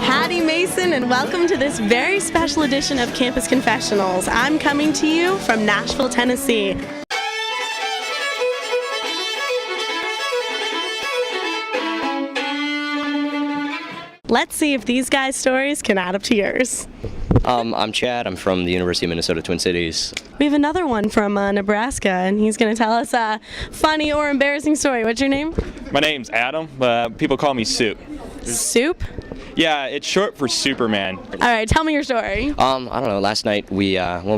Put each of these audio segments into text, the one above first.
Patty Mason, and welcome to this very special edition of Campus Confessionals. I'm coming to you from Nashville, Tennessee. Let's see if these guys' stories can add up to yours. I'm Chad. I'm from the University of Minnesota Twin Cities. We have another one from Nebraska, and he's going to tell us a funny or embarrassing story. What's your name? My name's Adam. People call me Soup. Soup? Yeah, it's short for Superman. All right, tell me your story. I don't know. Last night we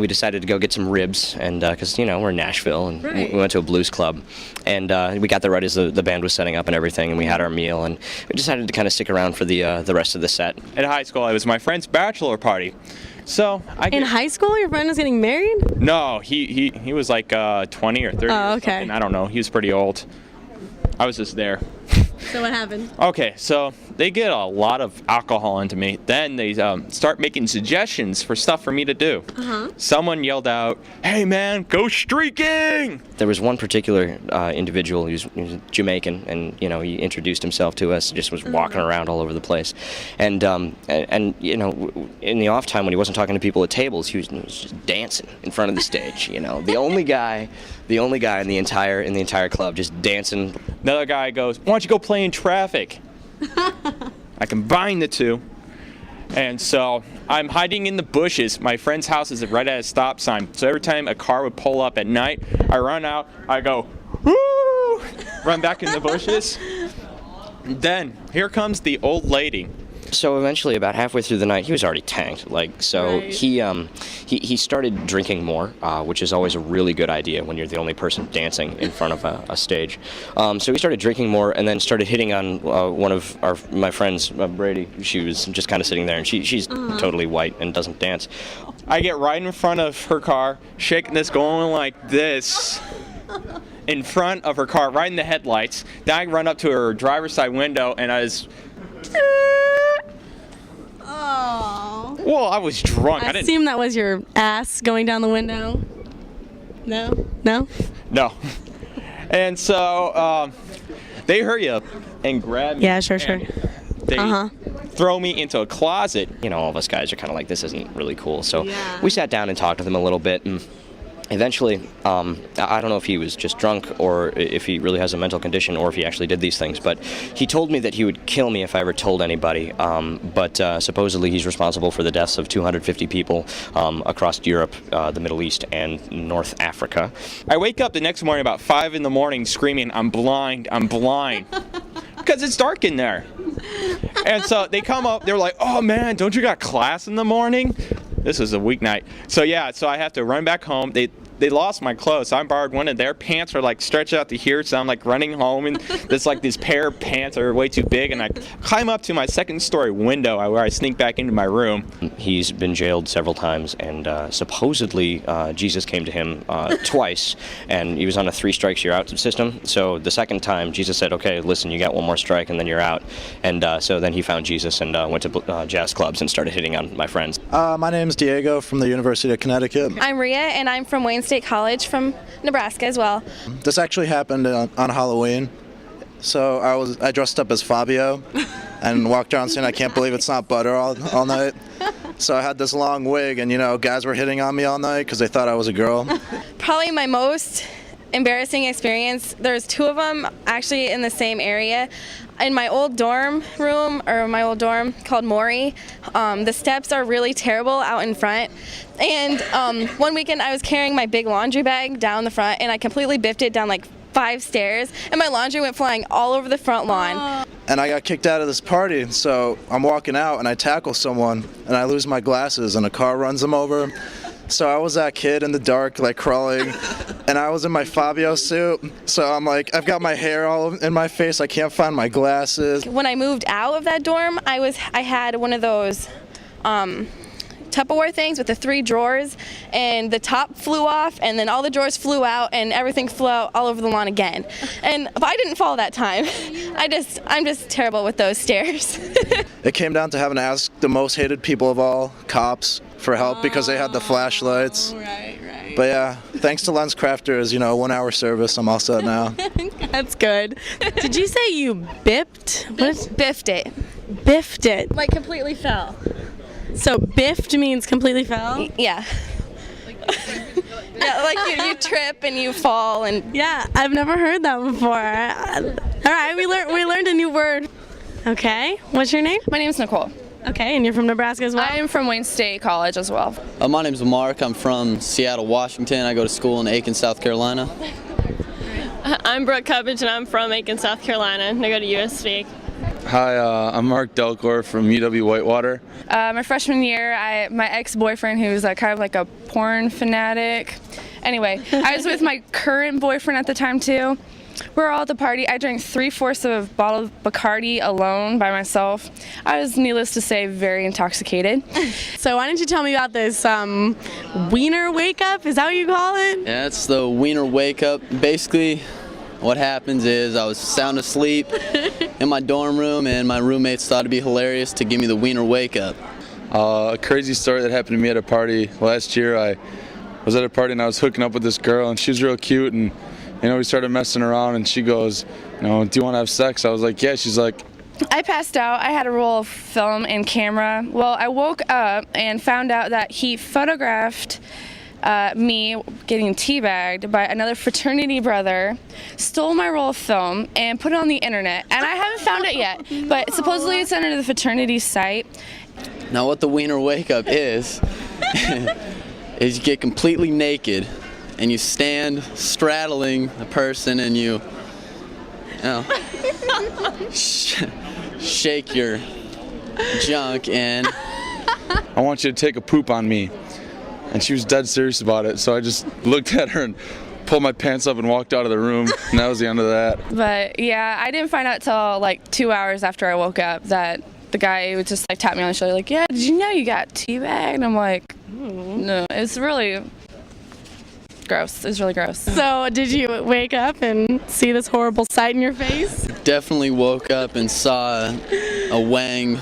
decided to go get some ribs, and because we're in Nashville, and Right. we went to a blues club, and we got there right as the band was setting up and everything, and we had our meal, and we decided to kind of stick around for the rest of the set. In high school, it was my friend's bachelor party. So In high school, your friend was getting married? No, he was like 20 or 30 Oh, or okay. something. I don't know. He was pretty old. I was just there. So what happened? Okay, so they get a lot of alcohol into me. Then they start making suggestions for stuff for me to do. Someone yelled out, "Hey man, go streaking!" There was one particular individual who's Jamaican, and he introduced himself to us. Just was walking around all over the place, and in the off time when he wasn't talking to people at tables, he was just dancing in front of the stage. The only guy in the entire club just dancing. Another guy goes, "Why don't you go play in traffic?" I combine the two. And so I'm hiding in the bushes. My friend's house is right at a stop sign. So every time a car would pull up at night, I run out, I go, woo! Run back in the bushes. Then here comes the old lady. So eventually, about halfway through the night, he was already tanked. Right. He started drinking more, which is always a really good idea when you're the only person dancing in front of a stage. So he started drinking more, and then started hitting on one of my friends, Brady. She was just kind of sitting there, and she's totally white and doesn't dance. I get right in front of her car, shaking this, going like this. In front of her car, right in the headlights. Then I run up to her driver's side window, and I was... Oh. Well, I was drunk. I assume that was your ass going down the window. No? No? No. And so they hurry up and grab me. Yeah, sure. They throw me into a closet. All of us guys are kind of like, this isn't really cool. So Yeah. we sat down and talked with him a little bit, and eventually, I don't know if he was just drunk or if he really has a mental condition or if he actually did these things, but he told me that he would kill me if I ever told anybody. But supposedly he's responsible for the deaths of 250 people across Europe, the Middle East, and North Africa. I wake up the next morning about 5 in the morning screaming, "I'm blind, I'm blind." Because it's dark in there. And so they come up, they're like, "Oh man, don't you got class in the morning?" This is a weeknight. So I have to run back home. They lost my clothes, so I borrowed one of their pants are like stretched out to here, so I'm like running home, and there's like this pair of pants that are way too big, and I climb up to my second story window where I sneak back into my room. He's been jailed several times, and supposedly Jesus came to him twice, and he was on a 3 strikes you're out system. So the second time, Jesus said, "Okay, listen, you got one more strike and then you're out." And so then he found Jesus and went to jazz clubs and started hitting on my friends. My name's Diego from the University of Connecticut. I'm Rhea, and I'm from Wayne State College from Nebraska as well. This actually happened on Halloween. So I dressed up as Fabio and walked around saying, "I can't believe it's not butter" all night. So I had this long wig, and guys were hitting on me all night because they thought I was a girl. Probably my most embarrassing experience, there's 2 of them actually in the same area. In my old dorm room, or my old dorm called Maury, the steps are really terrible out in front. And one weekend I was carrying my big laundry bag down the front, and I completely biffed it down like 5 stairs, and my laundry went flying all over the front lawn. And I got kicked out of this party, so I'm walking out and I tackle someone, and I lose my glasses, and a car runs them over. So I was that kid in the dark, like crawling, and I was in my Fabio suit. So I'm like, I've got my hair all in my face. I can't find my glasses. When I moved out of that dorm, I had one of those Tupperware things with the 3 drawers, and the top flew off, and then all the drawers flew out, and everything flew out all over the lawn again. But I didn't fall that time. I'm just terrible with those stairs. It came down to having to ask the most hated people of all, cops, for help because they had the flashlights. Right. But yeah, thanks to Lens Crafters, 1 hour service, I'm all set now. That's good. Did you say you bipped? What is Biffed it. biffed it? Like completely fell. So biffed means completely fell? Yeah. Yeah, like you trip and you fall and Yeah, I've never heard that before. All right, we learned a new word. Okay, what's your name? My name's Nicole. Okay, and you're from Nebraska as well? I am from Wayne State College as well. My name's Mark. I'm from Seattle, Washington. I go to school in Aiken, South Carolina. I'm Brooke Cubbage, and I'm from Aiken, South Carolina, and I go to USC. Hi, I'm Mark Delcor from UW Whitewater. My freshman year, my ex-boyfriend, who's kind of like a porn fanatic. Anyway, I was with my current boyfriend at the time too. We were all at the party. I drank 3/4 of a bottle of Bacardi alone by myself. I was, needless to say, very intoxicated. So why don't you tell me about this wiener wake up? Is that what you call it? Yeah, it's the wiener wake up. Basically, what happens is I was sound asleep in my dorm room, and my roommates thought it'd be hilarious to give me the wiener wake up. A crazy story that happened to me at a party last year. I was at a party and I was hooking up with this girl, and she was real cute, and we started messing around, and she goes, do you want to have sex? I was like, yeah. She's like, I passed out. I had a roll of film and camera. Well, I woke up and found out that he photographed me getting teabagged by another fraternity brother, stole my roll of film, and put it on the internet. And I haven't found it yet, but supposedly it's under the fraternity site. Now, what the wiener wake up is you get completely naked, and you stand straddling the person, and you shake your junk, and I want you to take a poop on me. And she was dead serious about it, so I just looked at her and pulled my pants up and walked out of the room, and that was the end of that. But yeah, I didn't find out till like 2 hours after I woke up that the guy would just tap me on the shoulder like, yeah, did you know you got teabagged? And I'm like, no, it's really gross. It was really gross. So did you wake up and see this horrible sight in your face? definitely woke up and saw a wang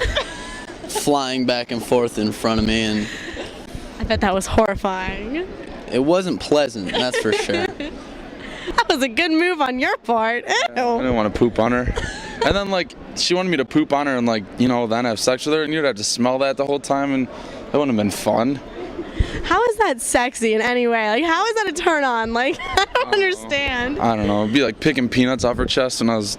flying back and forth in front of me, and I bet that was horrifying. it wasn't pleasant, that's for sure. That was a good move on your part. Ew. I didn't want to poop on her. And then, she wanted me to poop on her and, then have sex with her, and you'd have to smell that the whole time, and that wouldn't have been fun. How is that sexy in any way? How is that a turn on? I don't understand. I don't know. It'd be like picking peanuts off her chest, and I was...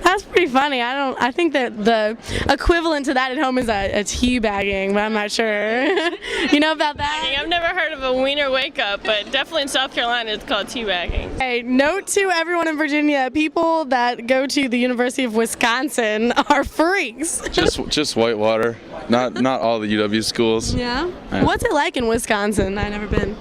That's pretty funny. I think that the equivalent to that at home is a teabagging, but I'm not sure. You know about that? I've never heard of a wiener wake up, but definitely in South Carolina it's called teabagging. Hey, note to everyone in Virginia, people that go to the University of Wisconsin are freaks. Just Whitewater, not all the UW schools. Yeah? Yeah. What's it like in Wisconsin? I've never been.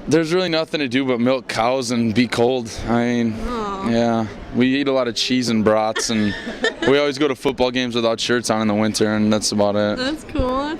There's really nothing to do but milk cows and be cold. Yeah, we eat a lot of cheese and brats, and we always go to football games without shirts on in the winter, and that's about it. That's cool.